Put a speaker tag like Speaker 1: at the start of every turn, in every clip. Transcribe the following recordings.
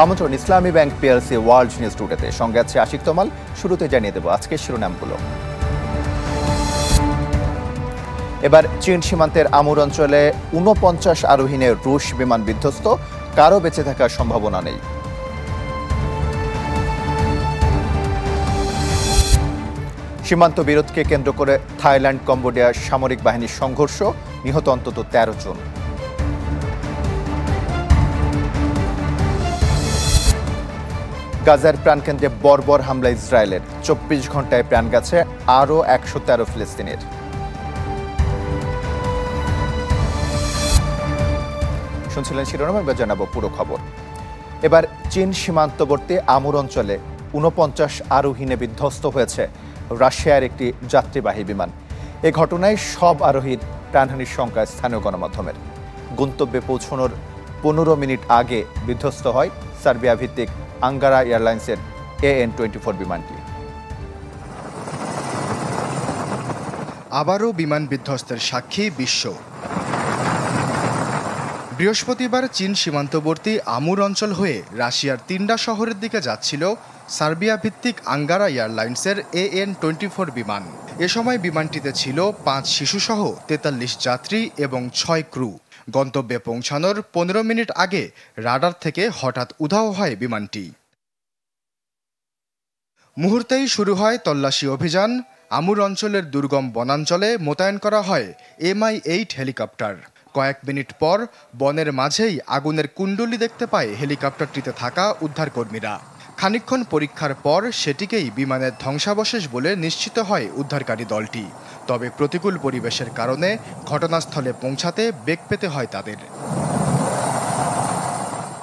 Speaker 1: আমন্ত্রণ ইসলামী bank PLC world news টুডেতে। সঙ্গে আছে আশিক তমাল। শুরুতে জানিয়ে দেব আজকের শিরোনামগুলো। এবার চীন সীমান্তের আমুর অঞ্চলে ৪৯ আরোহীনের রুশ বিমান বিধ্বস্ত, কারো বেঁচে থাকার সম্ভাবনা নেই। সীমান্ত বিরোধকে কেন্দ্র করে থাইল্যান্ড কম্বোডিয়ার সামরিক বাহিনীর সংঘর্ষ, নিহত অন্তত ১৩ জন। গাজার প্রাণকেন্দ্রে বর্বর হামলা ইসরায়েলের, ২৪ ঘন্টায় প্রাণ গেছে আরও ১১৩ ফিলিস্তিনির। শুনছিলেন শিরোনাম, এবার জানাবো পুরো খবর। এবার চীন সীমান্তবর্তী আমুর অঞ্চলে ৪৯ আরোহীনে বিধ্বস্ত হয়েছে রাশিয়ার একটি যাত্রীবাহী বিমান। এ ঘটনায় সব আরোহীর প্রাণহানির শঙ্কা স্থানীয় গণমাধ্যমের। গন্তব্যে পৌঁছানোর ১৫ মিনিট আগে বিধ্বস্ত হয় সার্বিয়া ভিত্তিক আঙ্গারা এয়ারলাইন্সের AN-24 বিমানটি।
Speaker 2: আবারও বিমান বিধ্বস্তের সাক্ষী বিশ্ব। বৃহস্পতিবার চীন সীমান্তবর্তী আমুর অঞ্চল হয়ে রাশিয়ার তিনডা শহরের দিকে যাচ্ছিল সার্বিয়া ভিত্তিক আঙ্গারা এয়ারলাইন্সের AN-24 বিমান। এ সময় বিমানটিতে ছিল ৫ শিশুসহ ৪৩ যাত্রী এবং ৬ ক্রু। গন্তব্যে পৌঁছানোর ১৫ মিনিট আগে রাডার থেকে হঠাৎ উধাও হয় বিমানটি। মুহূর্তেই শুরু হয় তল্লাশি অভিযান। আমুর অঞ্চলের দুর্গম বনাঞ্চলে মোতায়েন করা হয় MI-8 হেলিকপ্টার। কয়েক মিনিট পর বনের মাঝেই আগুনের কুণ্ডলী দেখতে পায় হেলিকপ্টারটিতে থাকা উদ্ধারকর্মীরা। খানিকক্ষণ পরীক্ষার পর সেটিকেই বিমানের ধ্বংসাবশেষ বলে নিশ্চিত হয় উদ্ধারকারী দলটি। তবে প্রতিকূল পরিবেশের কারণে ঘটনাস্থলে পৌঁছাতে বেগ পেতে হয় তাদের।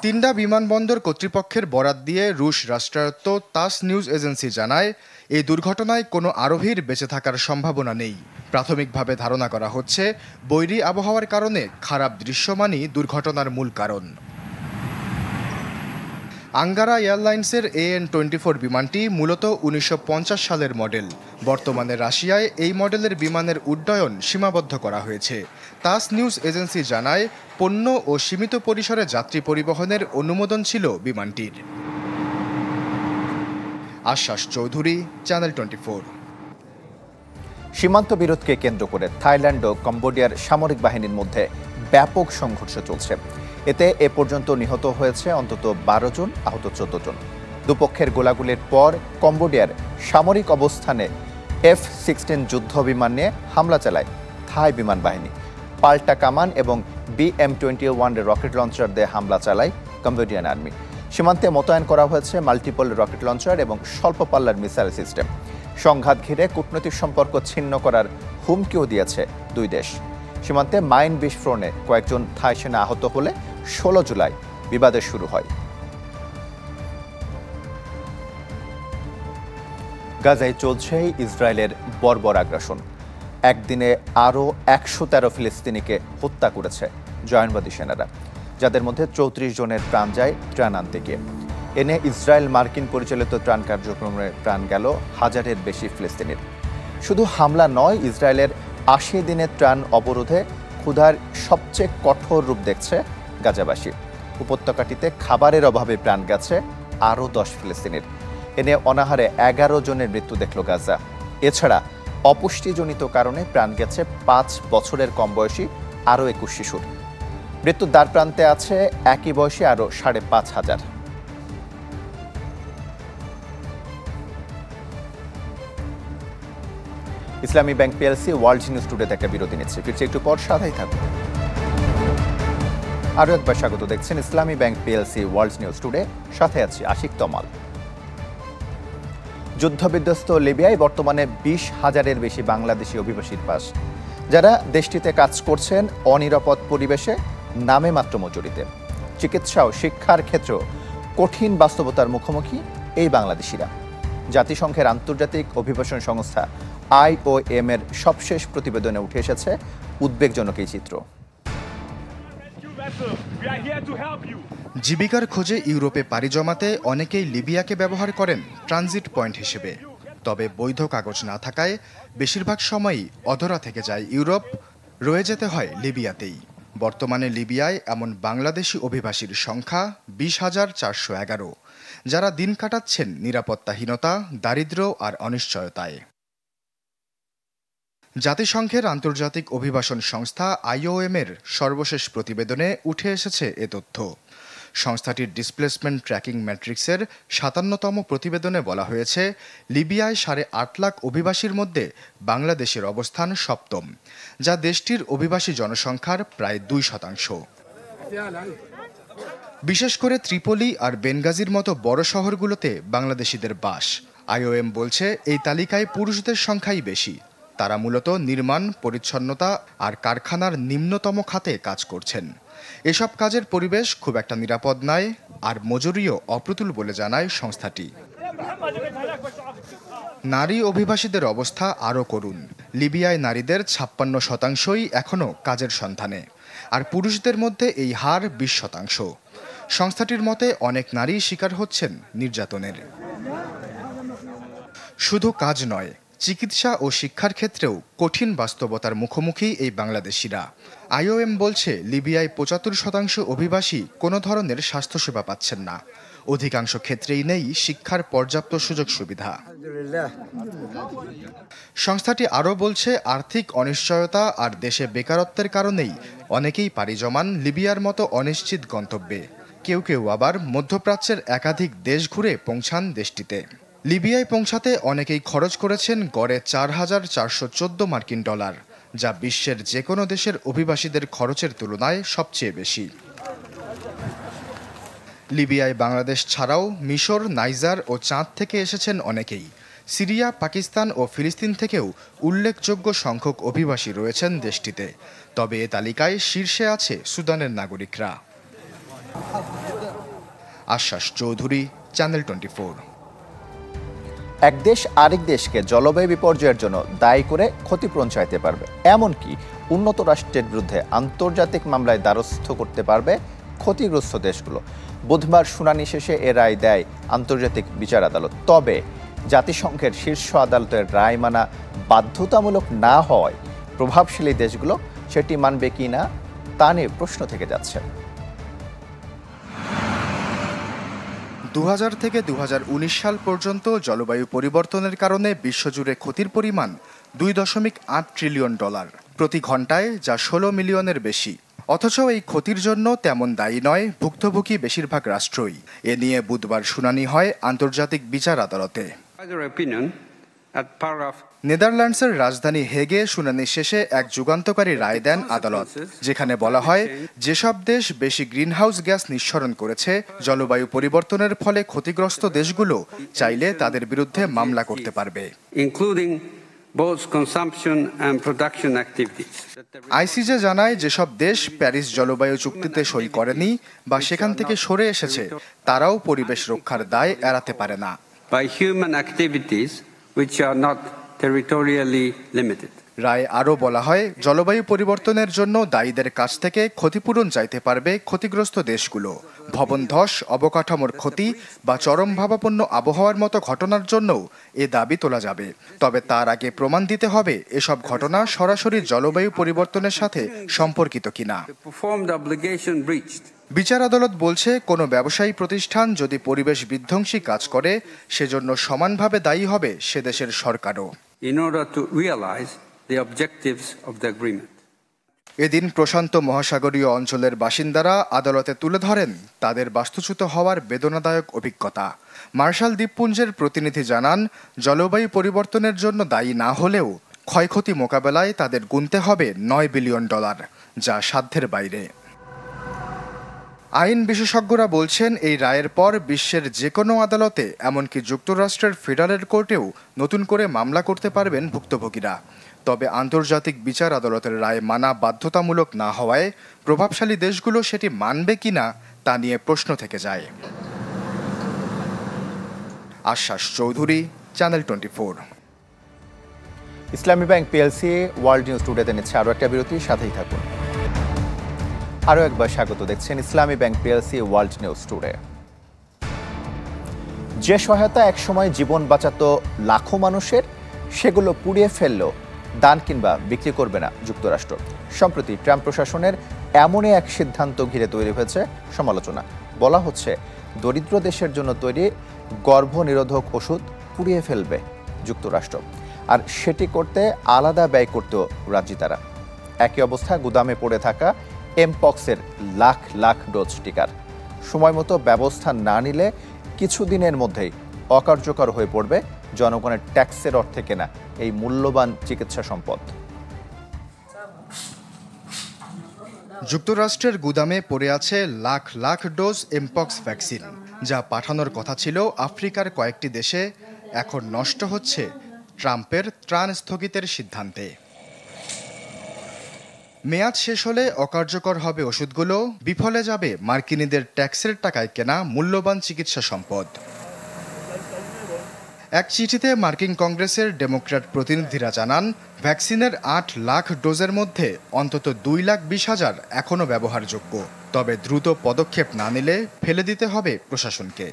Speaker 2: তিনডা বিমানবন্দর কর্তৃপক্ষের বরাত দিয়ে রুশ রাষ্ট্রায়ত্ত তাস নিউজ এজেন্সি জানায়, এই দুর্ঘটনায় কোনো আরোহীর বেঁচে থাকার সম্ভাবনা নেই। প্রাথমিকভাবে ধারণা করা হচ্ছে বৈরী আবহাওয়ার কারণে খারাপ দৃশ্যমানই দুর্ঘটনার মূল কারণ। আঙ্গারা এয়ারলাইন্সের AN-24 বিমানটি মূলত ১৯৫০ সালের মডেল। বর্তমানে রাশিয়ায় এই মডেলের বিমানের উড্ডয়ন সীমাবদ্ধ করা হয়েছে। তাস নিউজ এজেন্সি জানায়, পণ্য ও সীমিত পরিসরে যাত্রী পরিবহনের অনুমোদন ছিল বিমানটির। আশ্বাস চৌধুরী, চ্যানেল 24।
Speaker 1: সীমান্ত বিরোধকে কেন্দ্র করে থাইল্যান্ড ও কম্বোডিয়ার সামরিক বাহিনীর মধ্যে ব্যাপক সংঘর্ষ চলছে। এতে এ পর্যন্ত নিহত হয়েছে অন্তত ১২ জন, আহত ১৪ জন। দুপক্ষের গোলাগুলির পর কম্বোডিয়ার সামরিক অবস্থানে F-16 যুদ্ধ বিমান নিয়ে হামলা চালায় থাই বিমান বাহিনী। পাল্টা কামান এবং BM-21 রকেট লঞ্চার দিয়ে হামলা চালায় কম্বোডিয়ান আর্মি। সীমান্তে মোতায়েন করা হয়েছে মাল্টিপল রকেট লঞ্চার এবং স্বল্প পাল্লার মিসাইল সিস্টেম। সংঘাত ঘিরে কূটনৈতিক সম্পর্ক ছিন্ন করার হুমকিও দিয়েছে দুই দেশ। সীমান্তে মাইন বিস্ফোরণে কয়েকজন থাই সেনা আহত হলে ১৬ জুলাই বিবাদের শুরু হয়। গাজায় চলছে ইসরায়েলের বর্বর আগ্রাসন। একদিনে আরও ১১৩ ফিলিস্তিনিকে হত্যা করেছে জয়নবাদী সেনারা, যাদের মধ্যে ৩৪ জনের প্রাণ যায় ত্রাণ আনতে গিয়ে। এনে ইসরায়েল মার্কিন পরিচালিত ত্রাণ কার্যক্রমে প্রাণ গেল হাজারের বেশি ফিলিস্তিনির। শুধু হামলা নয়, ইসরায়েলের ৮০ দিনের ত্রাণ অবরোধে ক্ষুধার সবচেয়ে কঠোর রূপ দেখছে গাজাবাসী। উপত্যকাটিতে খাবারের অভাবে প্রাণ গেছে আরও ১০ ফিলিস্তিনির। এনে অনাহারে ১১ জনের মৃত্যু দেখল গাজা। এছাড়া অপুষ্টিজনিত কারণে প্রাণ গেছে ৫ বছরের কম বয়সী আরও ২১ শিশুর। মৃত্যুর দ্বার প্রান্তে আছে একই বয়সী আরও ৫,৫০০। ইসলামী bank PLC world news today থেকে বিরতি নিচ্ছে, ফিরছে একটু পর, সাথেই থাকুন। আরও একবার স্বাগত, দেখছেন ইসলামী bank PLC world news today, সাথে আছি আশিক তমাল। যুদ্ধবিধ্বস্ত লিবিয়ায় বর্তমানে ২০,০০০-এর বেশি বাংলাদেশি অভিবাসীর বাস, যারা দেশটিতে কাজ করছেন অনিরাপদ পরিবেশে, নামে মাত্র মজুরিতে। চিকিৎসা ও শিক্ষার ক্ষেত্রেও কঠিন বাস্তবতার মুখোমুখি এই বাংলাদেশিরা। জাতিসংঘের আন্তর্জাতিক অভিবাসন সংস্থা IOM এর সবশেষ প্রতিবেদনে উঠে এসেছে উদ্বেগজনক এই চিত্র।
Speaker 2: জীবিকার খোঁজে ইউরোপে পাড়ি জমাতে অনেকেই লিবিয়াকে ব্যবহার করেন ট্রানজিট পয়েন্ট হিসেবে। তবে বৈধ কাগজ না থাকায় বেশিরভাগ সময়ই অধরা থেকে যায় ইউরোপ, রয়ে যেতে হয় লিবিয়াতেই। বর্তমানে লিবিয়ায় এমন বাংলাদেশি অভিবাসীর সংখ্যা 20,411, যারা দিন কাটাচ্ছেন নিরাপত্তাহীনতা, দারিদ্র্য আর অনিশ্চয়তায়। জাতিসংঘের আন্তর্জাতিক অভিবাসন সংস্থা IOM-এর সর্বশেষ প্রতিবেদনে উঠে এসেছে এ তথ্য। সংস্থাটির ডিসপ্লেসমেন্ট ট্র্যাকিং ম্যাট্রিক্সের 57তম প্রতিবেদনে বলা হয়েছে, লিবিয়ায় 8.5 লাখ অভিবাসীর মধ্যে বাংলাদেশের অবস্থান 7ম, যা দেশটির অভিবাসী জনসংখ্যার প্রায় 2%। বিশেষ করে ত্রিপোলি আর বেনগাজির মতো বড় শহরগুলোতে বাংলাদেশিদের বাস। IOM বলছে, এই তালিকায় পুরুষদের সংখ্যাই বেশি। তারা মূলত নির্মাণ, পরিচ্ছন্নতা আর কারখানার নিম্নতম খাতে কাজ করছেন। এসব কাজের পরিবেশ খুব একটা নিরাপদ নয়, আর মজুরিও অপ্রতুল বলে জানায় সংস্থাটি। নারী অভিবাসীদের অবস্থা আরও করুণ। লিবিয়ায় নারীদের 56%ই এখনও কাজের সন্ধানে, আর পুরুষদের মধ্যে এই হার 20%। সংস্থাটির মতে অনেক নারী শিকার হচ্ছেন নির্যাতনের। শুধু কাজ নয়, চিকিৎসা ও শিক্ষার ক্ষেত্রেও কঠিন বাস্তবতার মুখোমুখি এই বাংলাদেশিরা। IOM বলছে, লিবিয়ায় 75% অভিবাসী কোনো ধরনের স্বাস্থ্যসেবা পাচ্ছেন না। অধিকাংশ ক্ষেত্রেই নেই শিক্ষার পর্যাপ্ত সুযোগ সুবিধা। সংস্থাটি আরও বলছে, আর্থিক অনিশ্চয়তা আর দেশে বেকারত্বের কারণেই অনেকেই পাড়ি জমান লিবিয়ার মতো অনিশ্চিত গন্তব্যে। কেউ কেউ আবার মধ্যপ্রাচ্যের একাধিক দেশ ঘুরে পৌঁছান দেশটিতে। লিবিয়ায় পৌঁছাতে অনেকেই খরচ করেছেন গড়ে $4,414, যা বিশ্বের যে কোনো দেশের অভিবাসীদের খরচের তুলনায় সবচেয়ে বেশি। লিবিয়ায় বাংলাদেশ ছাড়াও মিশর, নাইজার ও চাঁদ থেকে এসেছেন অনেকেই। সিরিয়া, পাকিস্তান ও ফিলিস্তিন থেকেও উল্লেখযোগ্য সংখ্যক অভিবাসী রয়েছেন দেশটিতে। তবে এ তালিকায় শীর্ষে আছে সুদানের নাগরিকরা। আশ্বাস চৌধুরী, চ্যানেল 24।
Speaker 1: এক দেশ আরেক দেশকে জলবায়ু বিপর্যয়ের জন্য দায়ী করে ক্ষতিপূরণ চাইতে পারবে, এমনকি উন্নত রাষ্ট্রের বিরুদ্ধে আন্তর্জাতিক মামলায় দ্বারস্থ করতে পারবে ক্ষতিগ্রস্ত দেশগুলো। বুধবার শুনানি শেষে এ রায় দেয় আন্তর্জাতিক বিচার আদালত। তবে জাতিসংঘের শীর্ষ আদালতের রায় মানা বাধ্যতামূলক না হওয়ায় প্রভাবশালী দেশগুলো সেটি মানবে কি না তা নিয়ে প্রশ্ন থেকে যাচ্ছে।
Speaker 2: 2000 থেকে 2019 সাল পর্যন্ত জলবায়ু পরিবর্তনের কারণে বিশ্বজুড়ে ক্ষতির পরিমাণ $2.8 ট্রিলিয়ন, প্রতি ঘন্টায়, যা 16 মিলিয়নের বেশি। অথচ এই ক্ষতির জন্য তেমন দায়ী নয় ভুক্তভোগী বেশিরভাগ রাষ্ট্রই। এ নিয়ে বুধবার শুনানি হয় আন্তর্জাতিক বিচার আদালতে। নেদারল্যান্ডসের রাজধানী হেগে শুনানি শেষে এক যুগান্তকারী রায় দেন আদালত, যেখানে বলা হয়, যেসব দেশ বেশি গ্রিনহাউস গ্যাস নিঃসরণ করেছে, জলবায়ু পরিবর্তনের ফলে ক্ষতিগ্রস্ত দেশগুলো চাইলে তাদের বিরুদ্ধে মামলা করতে পারবে। ICJ জানায়, যেসব দেশ প্যারিস জলবায়ু চুক্তিতে সই করেনি বা সেখান থেকে সরে এসেছে, তারাও পরিবেশ রক্ষার দায় এড়াতে পারে না। রায়ে আরও বলা হয়, জলবায়ু পরিবর্তনের জন্য দায়ীদের কাছ থেকে ক্ষতিপূরণ চাইতে পারবে ক্ষতিগ্রস্ত দেশগুলো। ভবন ধস, অবকাঠামোর ক্ষতি বা চরমভাবাপন্ন আবহাওয়ার মতো ঘটনার জন্যও এ দাবি তোলা যাবে। তবে তার আগে প্রমাণ দিতে হবে এসব ঘটনা সরাসরি জলবায়ু পরিবর্তনের সাথে সম্পর্কিত কিনা। বিচার আদালত বলছে, কোনো ব্যবসায়ী প্রতিষ্ঠান যদি পরিবেশ বিধ্বংসী কাজ করে, সেজন্য সমানভাবে দায়ী হবে সে দেশের সরকারও। এদিন প্রশান্ত মহাসাগরীয় অঞ্চলের বাসিন্দারা আদালতে তুলে ধরেন তাদের বাস্তুচ্যুত হওয়ার বেদনাদায়ক অভিজ্ঞতা। মার্শাল দ্বীপপুঞ্জের প্রতিনিধি জানান, জলবায়ু পরিবর্তনের জন্য দায়ী না হলেও ক্ষয়ক্ষতি মোকাবেলায় তাদের গুনতে হবে $9 বিলিয়ন, যা সাধ্যের বাইরে। আইন বিশেষজ্ঞরা বলছেন, এই রায়ের পর বিশ্বের যে কোনো আদালতে, এমনকি যুক্তরাষ্ট্রের ফেডারেল কোর্টেও নতুন করে মামলা করতে পারবেন ভুক্তভোগীরা। তবে আন্তর্জাতিক বিচার আদালতের রায় মানা বাধ্যতামূলক না হওয়ায় প্রভাবশালী দেশগুলো সেটি মানবে কিনা তা নিয়ে প্রশ্ন থেকে যায়। আশ্বাস চৌধুরী, চ্যানেল 24।
Speaker 1: ইসলামী ব্যাংক পিএলসি ওয়ার্ল্ড নিউজ টুডেতে নিচ্ছে আরও একটা বিরতি, সাথেই থাকুন। আরও একবার স্বাগত, দেখছেন ইসলামী bank PLC world news today. যে সহায়তা একসময় জীবন বাঁচাতো লাখো মানুষের, সেগুলো পুড়িয়ে ফেললো দান কিংবা বিক্রি করবে না যুক্তরাষ্ট্র। সম্প্রতি ট্রাম্প প্রশাসনের এমনই এক সিদ্ধান্ত ঘিরে তৈরি হয়েছে সমালোচনা। বলা হচ্ছে দরিদ্র দেশের জন্য তৈরি গর্ভনিরোধক ওষুধ পুড়িয়ে ফেলবে যুক্তরাষ্ট্র, আর সেটি করতে আলাদা ব্যয় করতেও রাজি তারা। একই অবস্থা গুদামে পড়ে থাকা এমপক্সের লাখ লাখ ডোজ টিকার। সময় মতো ব্যবস্থা না নিলে কিছুদিনের মধ্যেই অকার্যকর হয়ে পড়বে জনগণের ট্যাক্সের অর্থে কেনা এই মূল্যবান চিকিৎসা সম্পদ।
Speaker 2: যুক্তরাষ্ট্রের গুদামে পড়ে আছে lakh lakh dose mpox vaccine, যা পাঠানোর কথা ছিল আফ্রিকার কয়েকটি দেশে। এখন নষ্ট হচ্ছে ট্রাম্পের ত্রাণ স্থগিতের সিদ্ধান্তে। মেয়াদ শেষ হলে অকার্যকর হবে ওষুধগুলো, বিফলে যাবে মার্কিনীদের ট্যাক্সের টাকায় কেনা মূল্যবান চিকিৎসা সম্পদ। এক চিঠিতে মার্কিন কংগ্রেসের ডেমোক্র্যাট প্রতিনিধিরা জানান, ভ্যাকসিনের ৮ লাখ ডোজের মধ্যে অন্তত 2,20,000 এখনও ব্যবহারযোগ্য। তবে দ্রুত পদক্ষেপ না নিলে ফেলে দিতে হবে প্রশাসনকে।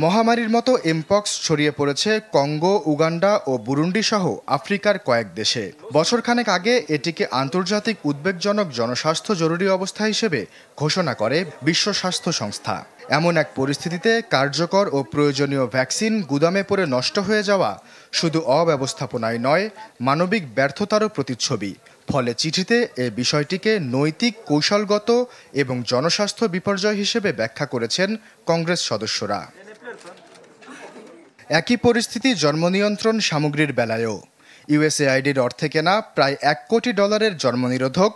Speaker 2: মহামারীর মতো এমপক্স ছড়িয়ে পড়েছে কঙ্গো, উগান্ডা ও বুরুন্ডি সহ আফ্রিকার কয়েক দেশে। বছরখানেক আগে এটিকে আন্তর্জাতিক উদ্বেগজনক জনস্বাস্থ্য জরুরি অবস্থা হিসেবে ঘোষণা করে বিশ্ব স্বাস্থ্য সংস্থা। এমন এক পরিস্থিতিতে কার্যকর ও প্রয়োজনীয় ভ্যাকসিন গুদামে পড়ে নষ্ট হয়ে যাওয়া শুধু অব্যবস্থাপনায় নয়, মানবিক ব্যর্থতারও প্রতিচ্ছবি। ফলে চিঠিতে এ বিষয়টিকে নৈতিক, কৌশলগত এবং জনস্বাস্থ্য বিপর্যয় হিসেবে ব্যাখ্যা করেছেন কংগ্রেস সদস্যরা। একই পরিস্থিতি জন্ম নিয়ন্ত্রণ সামগ্রীর বেলায়ও। ইউএসএআইডির অর্থে কেনা প্রায় $1 কোটি জন্মনিরোধক,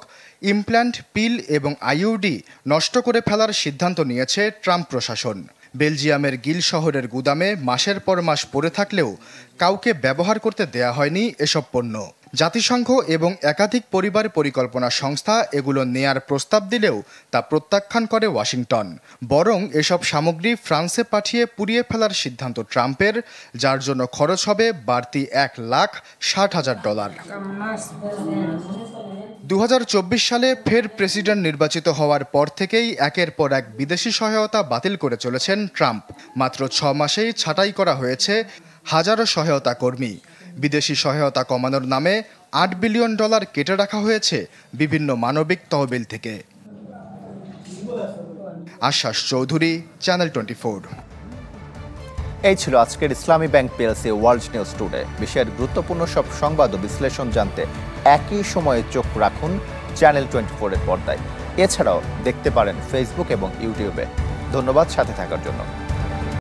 Speaker 2: ইমপ্ল্যান্ট, পিল এবং আইইউডি নষ্ট করে ফেলার সিদ্ধান্ত নিয়েছে ট্রাম্প প্রশাসন। বেলজিয়ামের গিল শহরের গুদামে মাসের পর মাস পড়ে থাকলেও কাউকে ব্যবহার করতে দেয়া হয়নি এসব পণ্য। জাতিসংঘ এবং একাধিক পরিবার পরিকল্পনা সংস্থা এগুলো নেয়ার প্রস্তাব দিলেও তা প্রত্যাখ্যান করে ওয়াশিংটন। বরং এসব সামগ্রী ফ্রান্সে পাঠিয়ে পুড়িয়ে ফেলার সিদ্ধান্ত ট্রাম্পের, যার জন্য খরচ হবে বাড়তি $1,60,000। 2024 সালে ফের প্রেসিডেন্ট নির্বাচিত হওয়ার পর থেকেই একের পর এক বিদেশি সহায়তা বাতিল করে চলেছেন ট্রাম্প। মাত্র 6 মাসেই ছাঁটাই করা হয়েছে হাজারো সহায়তা কর্মী। বিদেশি সহায়তা কমানোর নামে $8 বিলিয়ন কেটে রাখা হয়েছে বিভিন্ন মানবিক তহবিল থেকে। আশ্বাস চৌধুরী, চ্যানেল 24।
Speaker 1: এই ছিল আজকের ইসলামী bank PLC world news today. বিশ্বের গুরুত্বপূর্ণ সব সংবাদ ও বিশ্লেষণ জানতে একই সময়ে চোখ রাখুন চ্যানেল 24 এর পর্দায়। এছাড়াও দেখতে পারেন ফেসবুক এবং ইউটিউবে। ধন্যবাদ সাথে থাকার জন্য।